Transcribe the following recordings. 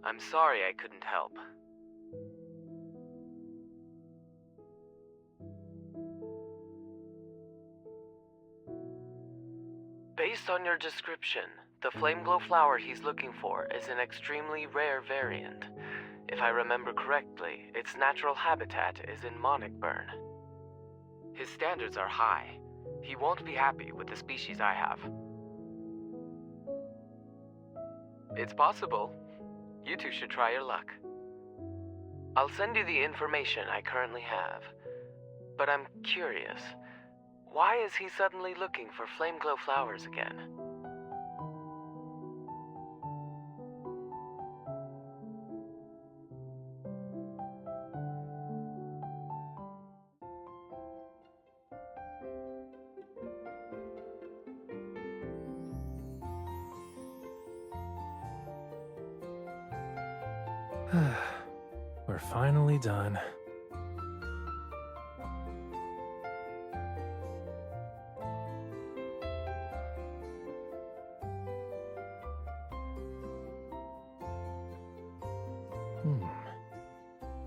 I'm sorry I couldn't help. Based on your description, the flame-glow flower he's looking for is an extremely rare variant. If I remember correctly, its natural habitat is in Monnickburn. His standards are high. He won't be happy with the species I have. It's possible. You two should try your luck. I'll send you the information I currently have. But I'm curious, why is he suddenly looking for flame-glow flowers again? We're finally done.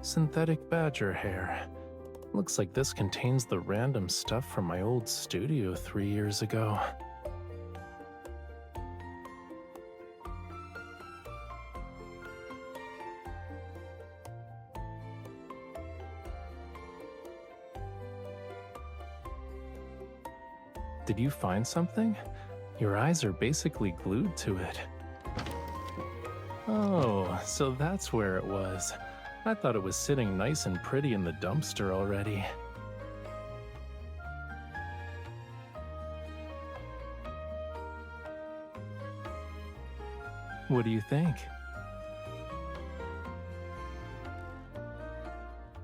Synthetic badger hair. Looks like this contains the random stuff from my old studio 3 years ago. Did you find something? Your eyes are basically glued to it. Oh, so that's where it was. I thought it was sitting nice and pretty in the dumpster already. What do you think?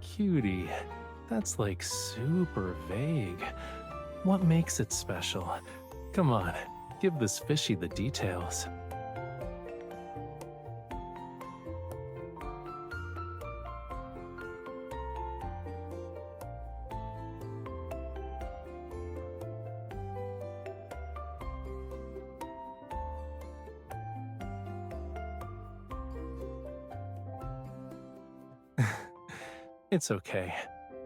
Cutie, that's like super vague. What makes it special? Come on, give this fishy the details. It's okay.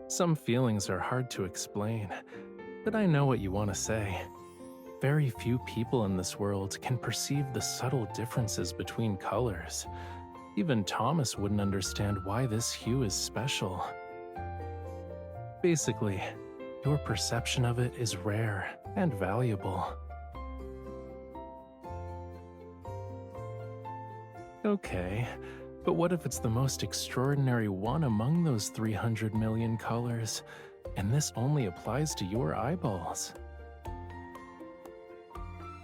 Some feelings are hard to explain, but I know what you want to say. Very few people in this world can perceive the subtle differences between colors. Even Thomas wouldn't understand why this hue is special. Basically, your perception of it is rare and valuable. Okay, but what if it's the most extraordinary one among those 300 million colors, and this only applies to your eyeballs?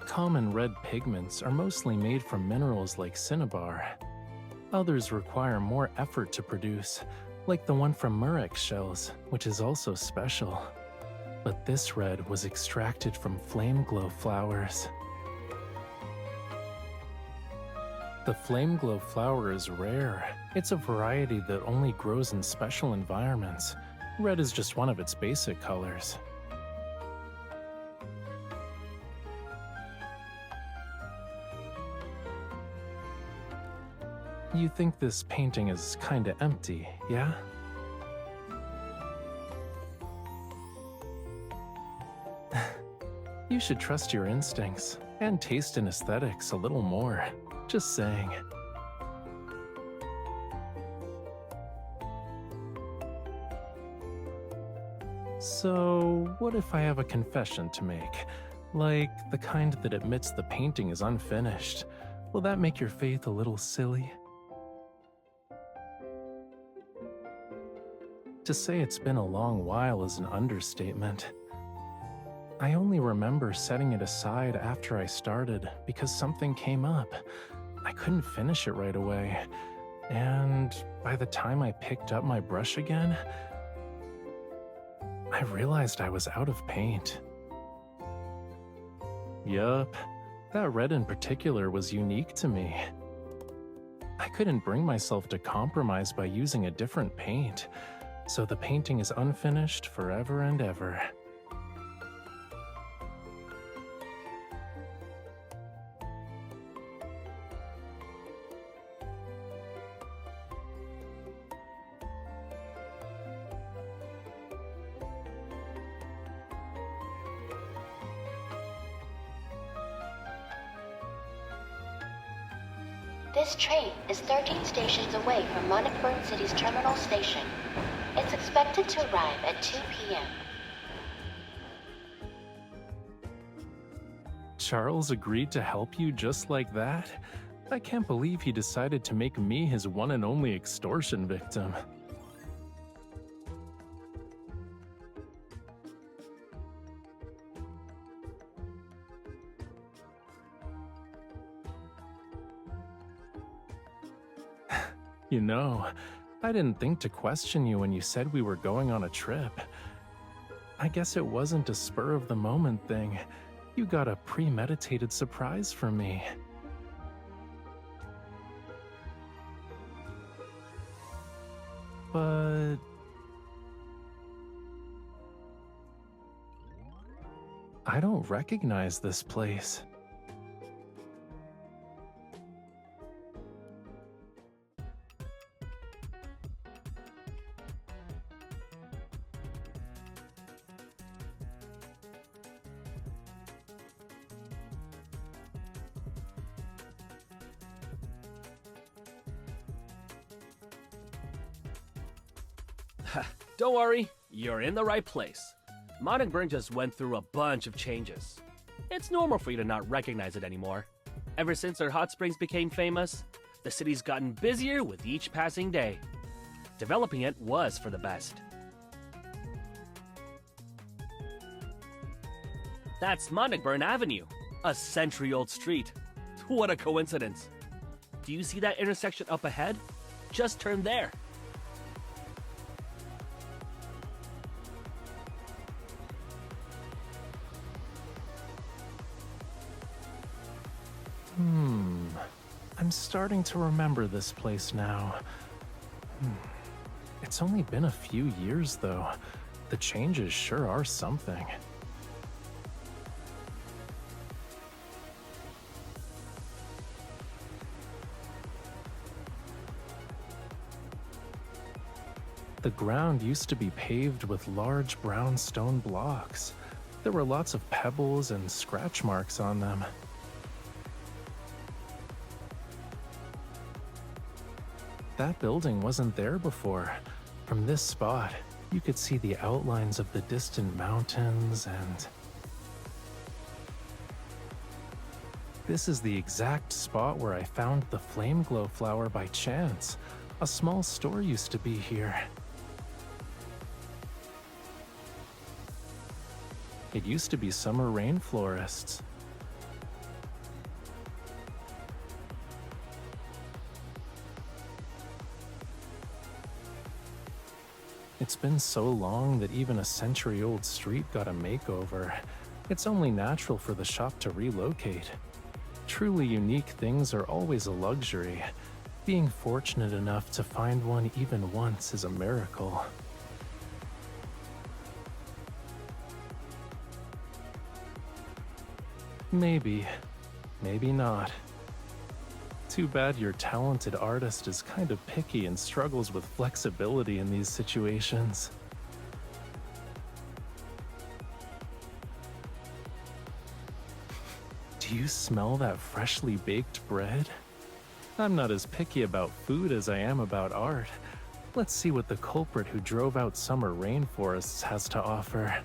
Common red pigments are mostly made from minerals like cinnabar. Others require more effort to produce, like the one from murex shells, which is also special. But this red was extracted from flame-glow flowers. The flame-glow flower is rare. It's a variety that only grows in special environments. Red is just one of its basic colors. You think this painting is kinda empty, yeah? You should trust your instincts and taste in aesthetics a little more. Just saying. So, what if I have a confession to make? Like the kind that admits the painting is unfinished. Will that make your faith a little silly? To say it's been a long while is an understatement. I only remember setting it aside after I started because something came up. I couldn't finish it right away, and by the time I picked up my brush again, I realized I was out of paint. Yup, that red in particular was unique to me. I couldn't bring myself to compromise by using a different paint, so the painting is unfinished forever and ever. This train is 13 stations away from Monnickburn City's terminal station. It's expected to arrive at 2 p.m. Charles agreed to help you just like that? I can't believe he decided to make me his one and only extortion victim. You know, I didn't think to question you when you said we were going on a trip. I guess it wasn't a spur-of-the-moment thing. You got a premeditated surprise for me. But... I don't recognize this place. Don't worry, you're in the right place. Monnickburn just went through a bunch of changes. It's normal for you to not recognize it anymore. Ever since our hot springs became famous, the city's gotten busier with each passing day. Developing it was for the best. That's Monnickburn Avenue, a century-old street. What a coincidence. Do you see that intersection up ahead? Just turn there. I'm starting to remember this place now. It's only been a few years, though. The changes sure are something. The ground used to be paved with large brown stone blocks. There were lots of pebbles and scratch marks on them. That building wasn't there before. From this spot, you could see the outlines of the distant mountains and... This is the exact spot where I found the flame glow flower by chance. A small store used to be here. It used to be summer rain florists. It's been so long that even a century-old street got a makeover. It's only natural for the shop to relocate. Truly unique things are always a luxury. Being fortunate enough to find one even once is a miracle. Maybe, maybe not. Too bad your talented artist is kind of picky and struggles with flexibility in these situations. Do you smell that freshly baked bread? I'm not as picky about food as I am about art. Let's see what the culprit who drove out summer rainforests has to offer.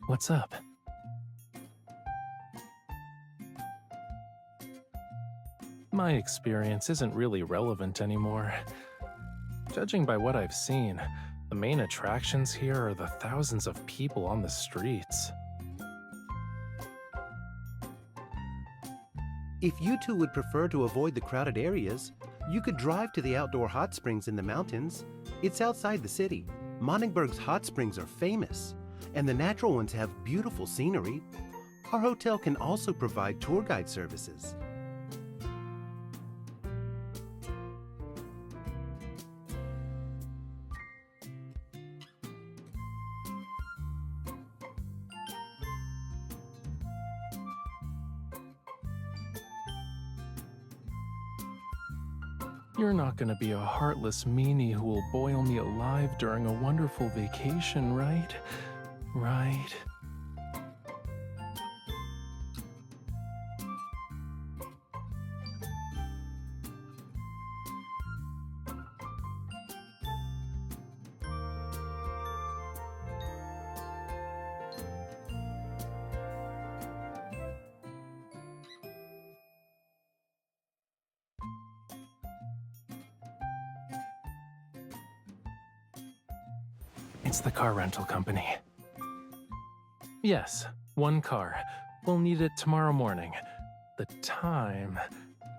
What's up? My experience isn't really relevant anymore. Judging by what I've seen, the main attractions here are the thousands of people on the streets. If you two would prefer to avoid the crowded areas, you could drive to the outdoor hot springs in the mountains. It's outside the city. Monnickburg's hot springs are famous, and the natural ones have beautiful scenery. Our hotel can also provide tour guide services. You're not gonna be a heartless meanie who will boil me alive during a wonderful vacation, right? Right. It's the car rental company. Yes, one car. We'll need it tomorrow morning. The time...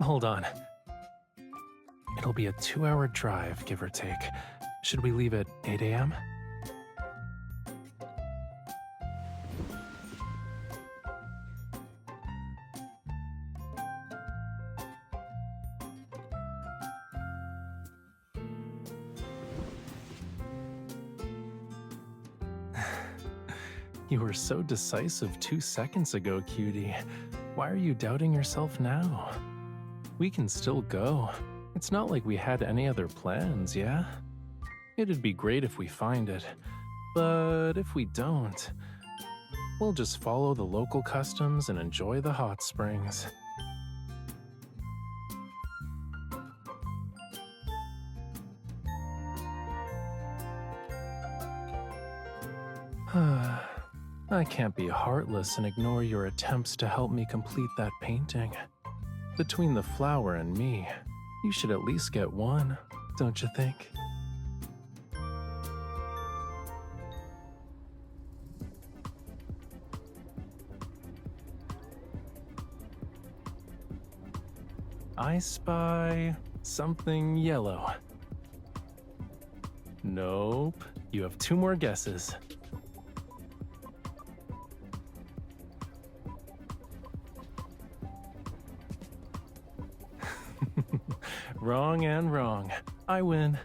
Hold on. It'll be a 2-hour drive, give or take. Should we leave at 8 a.m.? You were so decisive 2 seconds ago, cutie. Why are you doubting yourself now? We can still go. It's not like we had any other plans, yeah? It'd be great if we find it. But if we don't, we'll just follow the local customs and enjoy the hot springs. I can't be heartless and ignore your attempts to help me complete that painting. Between the flower and me, you should at least get one, don't you think? I spy something yellow. Nope. You have 2 more guesses. Wrong and wrong. I win.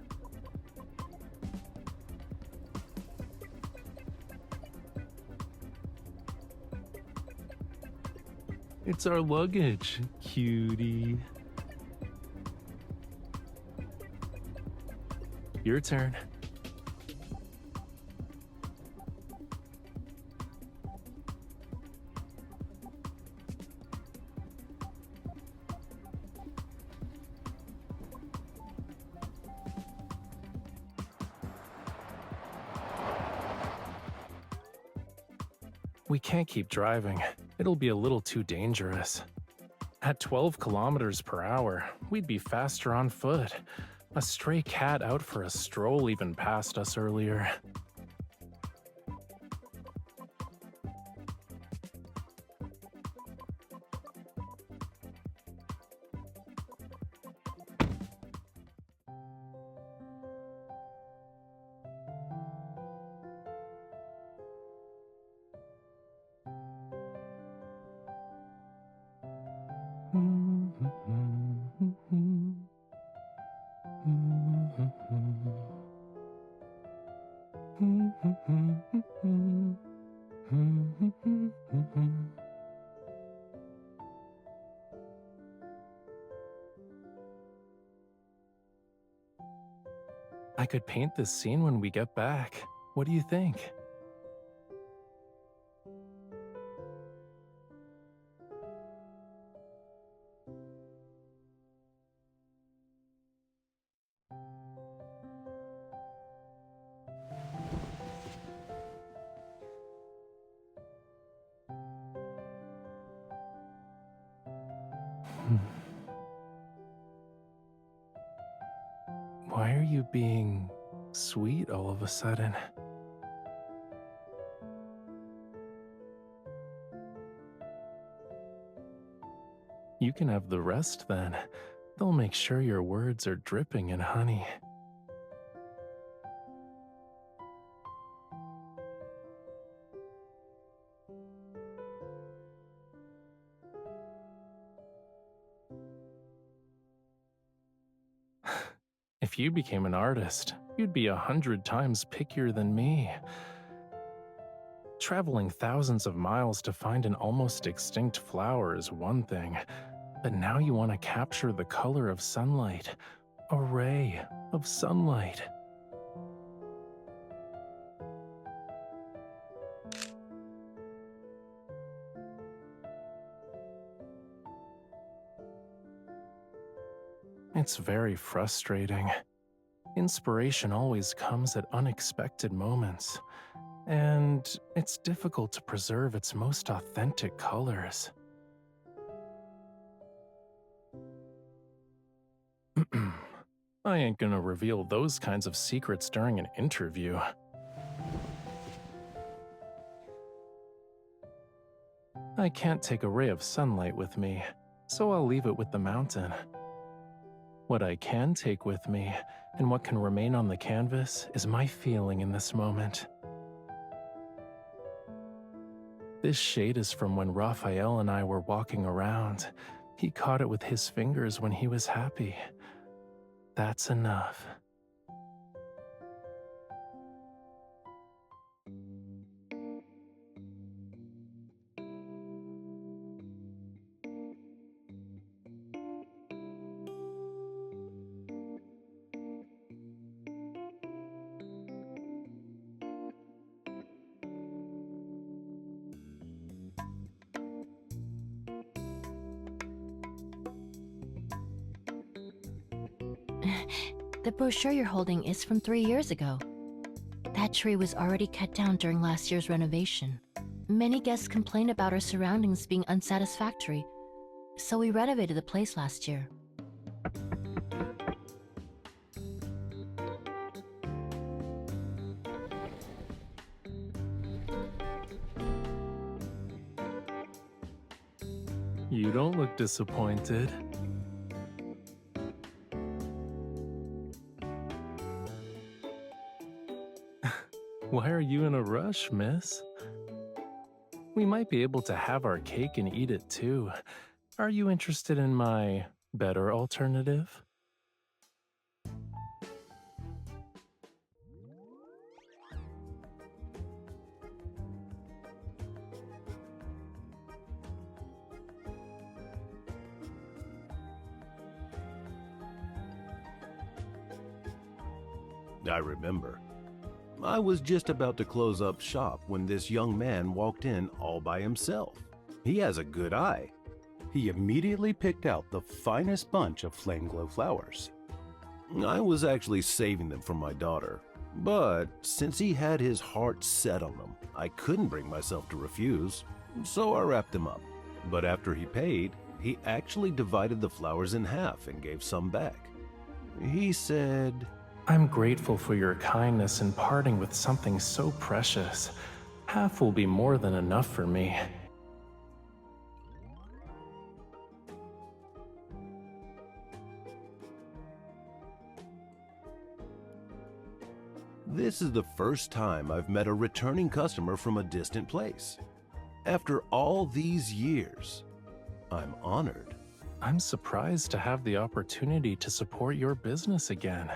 It's our luggage, cutie. Your turn. We can't keep driving. It'll be a little too dangerous. At 12 kilometers per hour, we'd be faster on foot. A stray cat out for a stroll even passed us earlier. I could paint this scene when we get back. What do you think? Why are you being sweet all of a sudden? You can have the rest then. They'll make sure your words are dripping in honey. If you became an artist, you'd be 100 times pickier than me. Traveling thousands of miles to find an almost extinct flower is one thing, but now you want to capture the color of sunlight. A ray of sunlight. It's very frustrating. Inspiration always comes at unexpected moments, and it's difficult to preserve its most authentic colors. I ain't gonna reveal those kinds of secrets during an interview. I can't take a ray of sunlight with me, so I'll leave it with the mountain. What I can take with me, and what can remain on the canvas, is my feeling in this moment. This shade is from when Rafayel and I were walking around. He caught it with his fingers when he was happy. That's enough. The brochure you're holding is from 3 years ago. That tree was already cut down during last year's renovation. Many guests complained about our surroundings being unsatisfactory, so we renovated the place last year. You don't look disappointed. Why are you in a rush, miss? We might be able to have our cake and eat it too. Are you interested in my better alternative? I remember. I was just about to close up shop when this young man walked in all by himself. He has a good eye. He immediately picked out the finest bunch of flame glow flowers. I was actually saving them for my daughter, but since he had his heart set on them, I couldn't bring myself to refuse, so I wrapped them up. But after he paid, he actually divided the flowers in half and gave some back. He said, I'm grateful for your kindness in parting with something so precious. Half will be more than enough for me. This is the first time I've met a returning customer from a distant place. After all these years, I'm honored. I'm surprised to have the opportunity to support your business again.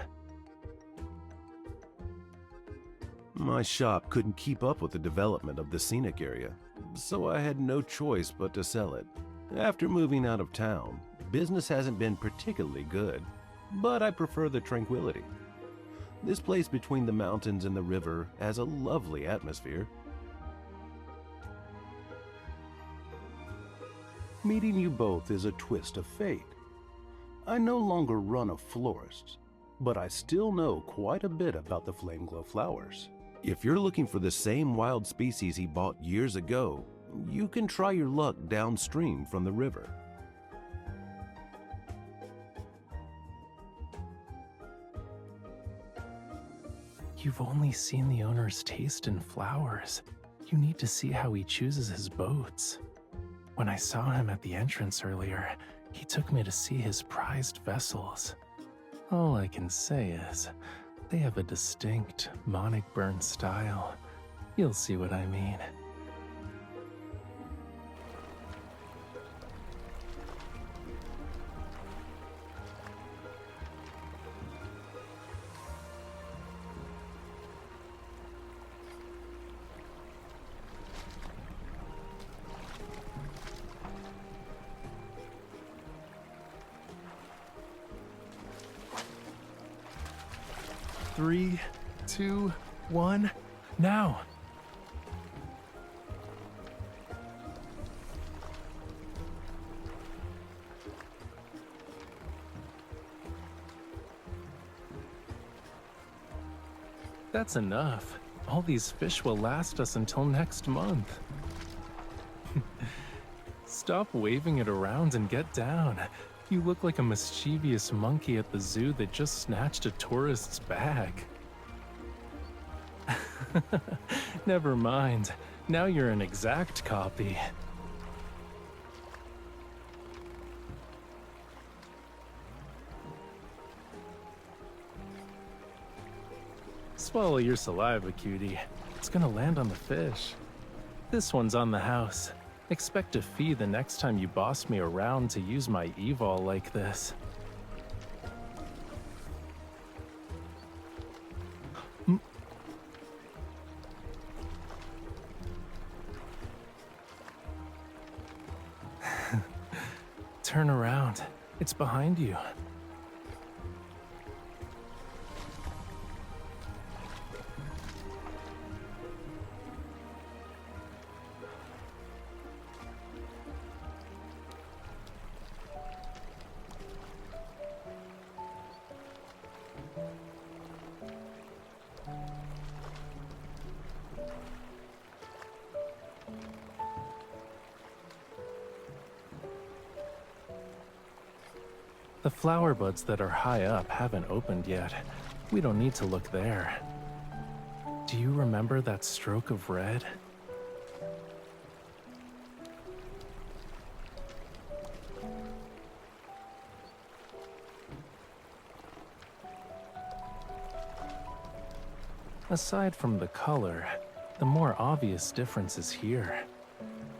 My shop couldn't keep up with the development of the scenic area, so I had no choice but to sell it. After moving out of town, business hasn't been particularly good, but I prefer the tranquility. This place between the mountains and the river has a lovely atmosphere. Meeting you both is a twist of fate. I no longer run a florist, but I still know quite a bit about the flame glow flowers. If you're looking for the same wild species he bought years ago, you can try your luck downstream from the river. You've only seen the owner's taste in flowers. You need to see how he chooses his boats. When I saw him at the entrance earlier, he took me to see his prized vessels. All I can say is, they have a distinct Monnickburn style. You'll see what I mean. 3, 2, 1, now! That's enough. All these fish will last us until next month. Stop waving it around and get down. You look like a mischievous monkey at the zoo that just snatched a tourist's bag. Never mind. Now you're an exact copy. Swallow your saliva, cutie. It's gonna land on the fish. This one's on the house. Expect a fee the next time you boss me around to use my evol like this. Turn around. It's behind you. The flower buds that are high up haven't opened yet. We don't need to look there. Do you remember that stroke of red? Aside from the color, the more obvious difference is here.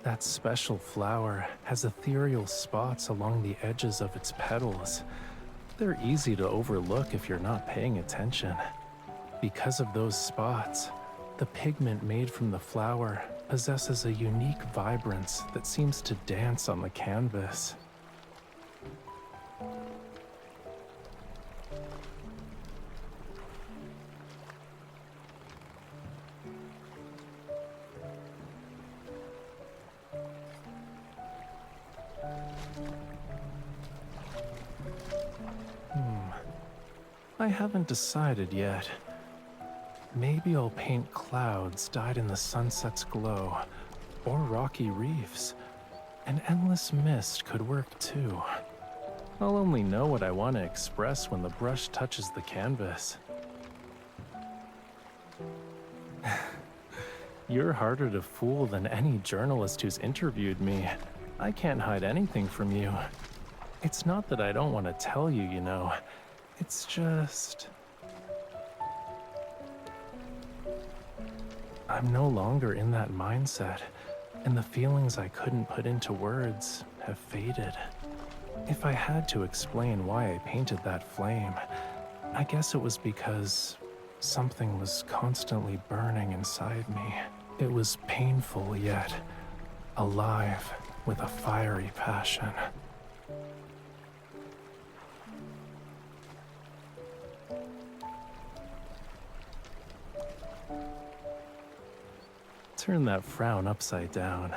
That special flower has ethereal spots along the edges of its petals. They're easy to overlook if you're not paying attention. Because of those spots, the pigment made from the flower possesses a unique vibrance that seems to dance on the canvas. I haven't decided yet. Maybe I'll paint clouds dyed in the sunset's glow, or rocky reefs. An endless mist could work too. I'll only know what I want to express when the brush touches the canvas. You're harder to fool than any journalist who's interviewed me. I can't hide anything from you. It's not that I don't want to tell you, you know. It's just... I'm no longer in that mindset, and the feelings I couldn't put into words have faded. If I had to explain why I painted that flame, I guess it was because something was constantly burning inside me. It was painful yet alive with a fiery passion. Turn that frown upside down.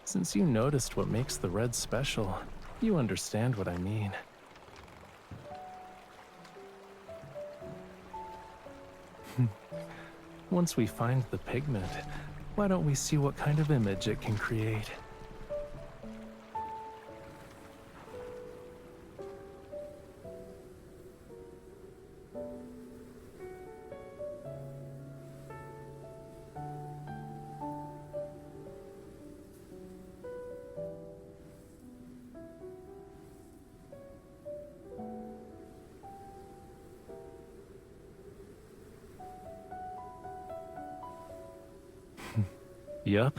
Since you noticed what makes the red special, you understand what I mean. Once we find the pigment, why don't we see what kind of image it can create? Yup.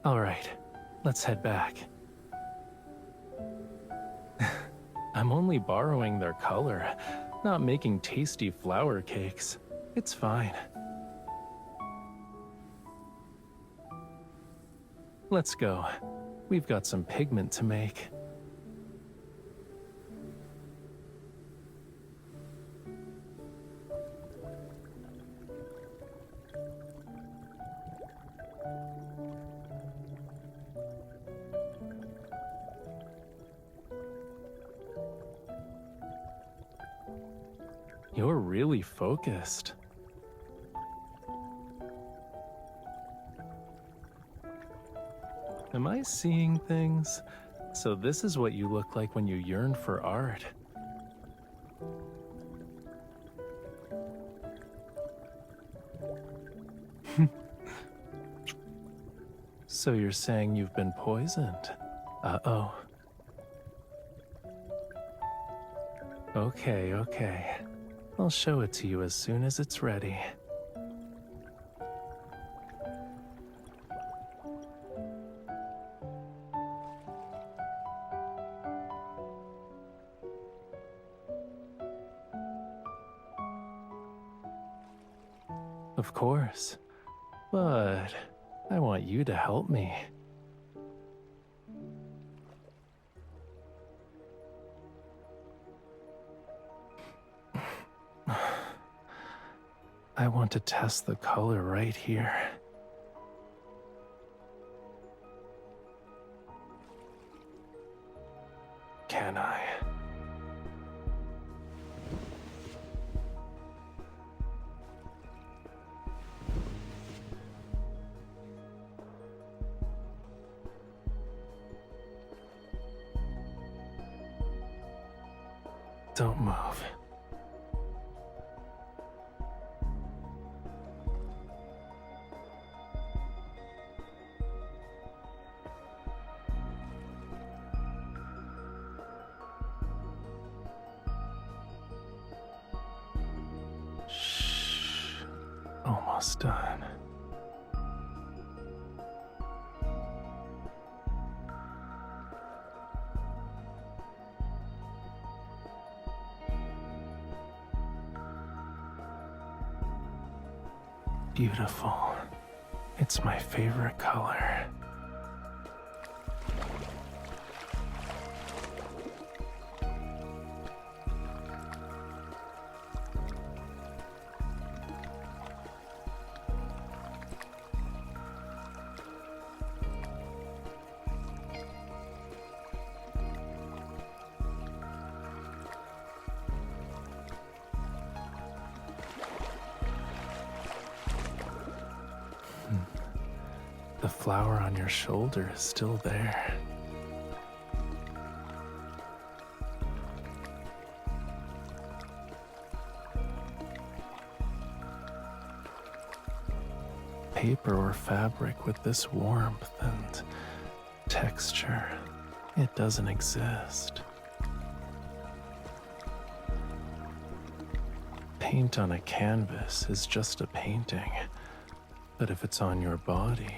All right, let's head back. I'm only borrowing their color, not making tasty flower cakes. It's fine. Let's go. We've got some pigment to make. You're really focused. Am I seeing things? So this is what you look like when you yearn for art. So you're saying you've been poisoned? Uh-oh. Okay. I'll show it to you as soon as it's ready. Of course, but I want you to help me. I want to test the color right here. Can I? Don't move. Shh. Almost done. Beautiful. It's my favorite color. The flower on your shoulder is still there. Paper or fabric with this warmth and texture, it doesn't exist. Paint on a canvas is just a painting, but if it's on your body,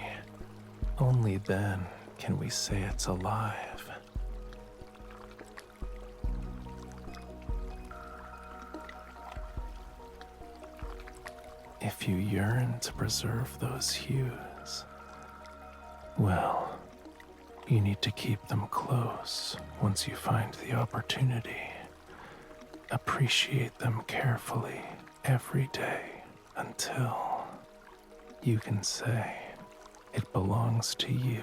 only then can we say it's alive. If you yearn to preserve those hues, well, you need to keep them close once you find the opportunity. Appreciate them carefully every day until you can say it belongs to you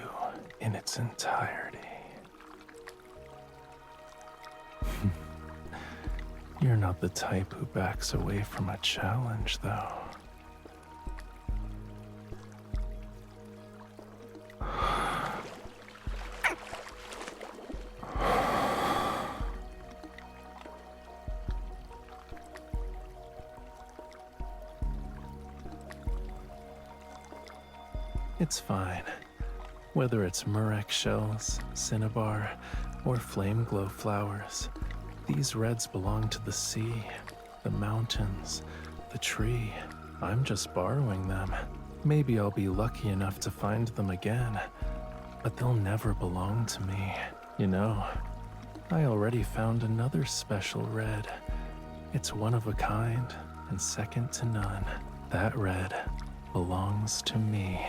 in its entirety. You're not the type who backs away from a challenge, though. It's fine. Whether it's murex shells, cinnabar, or flame glow flowers, these reds belong to the sea, the mountains, the tree. I'm just borrowing them. Maybe I'll be lucky enough to find them again, but they'll never belong to me. You know, I already found another special red. It's one of a kind and second to none. That red belongs to me.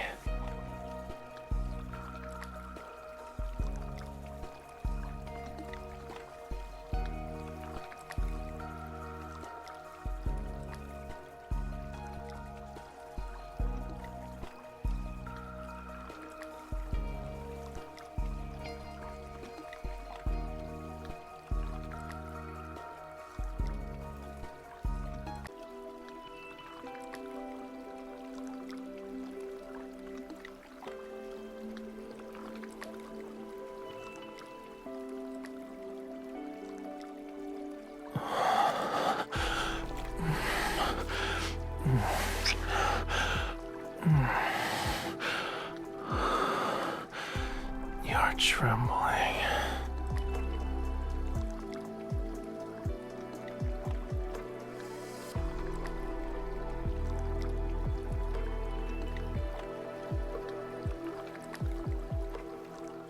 You're trembling.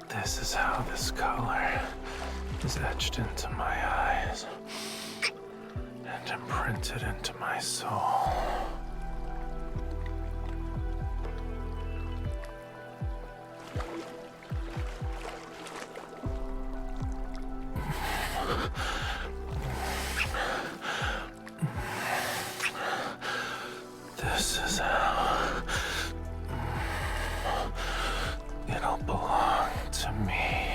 This is how this color is etched into my eyes and imprinted into my soul. This is how it'll belong to me.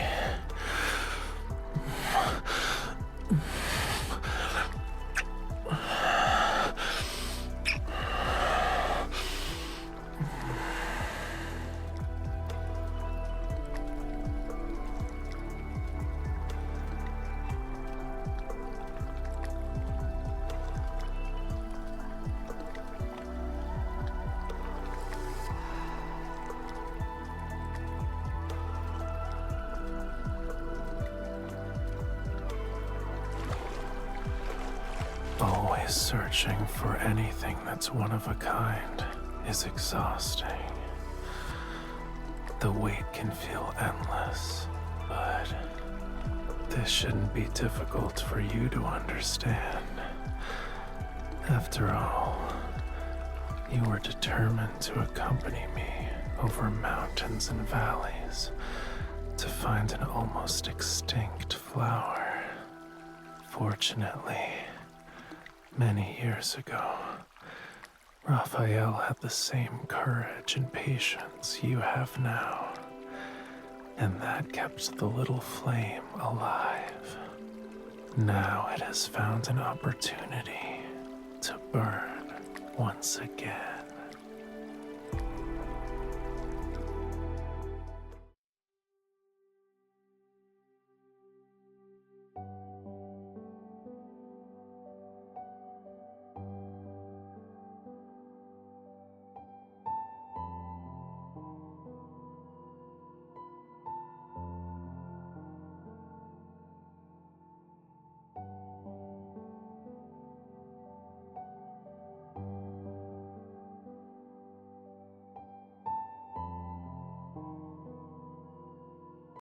Always searching for anything that's one of a kind is exhausting. The wait can feel endless, but this shouldn't be difficult for you to understand. After all, you were determined to accompany me over mountains and valleys to find an almost extinct flower. Fortunately, many years ago, Rafayel had the same courage and patience you have now, and that kept the little flame alive. Now it has found an opportunity to burn once again.